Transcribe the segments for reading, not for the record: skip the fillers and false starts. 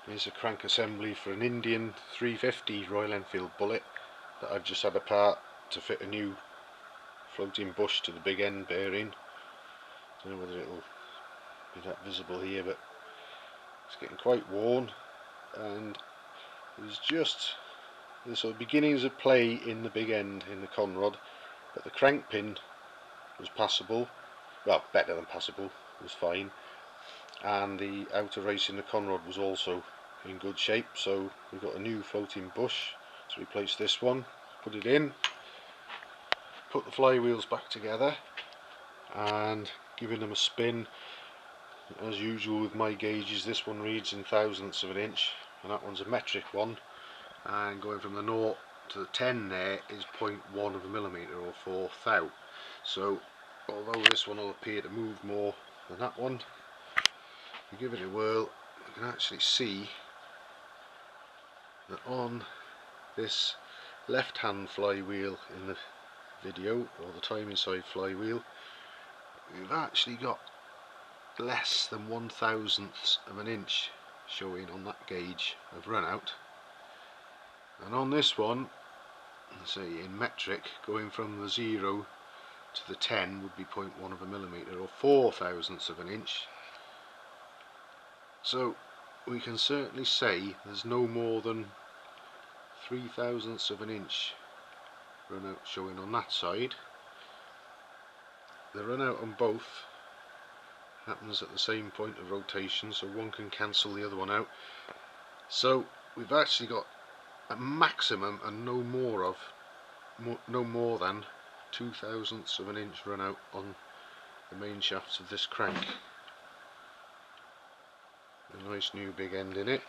Here's a crank assembly for an Indian 350 Royal Enfield Bullet that I've just had apart to fit a new floating bush to the big end bearing. Don't know whether it'll be that visible here, but it's getting quite worn, and there's just the sort of beginnings of play in the big end in the conrod, but the crank pin was passable, well, better than passable, was fine, and the outer race in the conrod was also in good shape. So we've got a new floating bush to replace this one, put it in, put the flywheels back together and giving them a spin. As usual with my gauges, this one reads in thousandths of an inch and that one's a metric one, and going from the 0 to the 10 there is 0.1 of a millimetre or 4 thou. So although this one will appear to move more than that one, if you give it a whirl you can actually see that on this left hand flywheel in the video, or the timing side flywheel, we've actually got less than 1/1000th of an inch showing on that gauge of run out, and on this one, say in metric, going from the 0 to the 10 would be 0.1 of a millimetre or 4/1000ths of an inch. So we can certainly say there's no more than 3/1000ths of an inch run out showing on that side. The run out on both happens at the same point of rotation, so one can cancel the other one out. So we've actually got a maximum and no more than 2/1000ths of an inch run out on the main shafts of this crank. A nice new big end in it,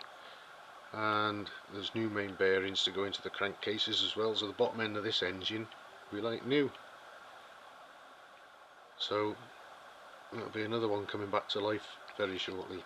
and there's new main bearings to go into the crank cases as well, so the bottom end of this engine will be like new. So that'll be another one coming back to life very shortly.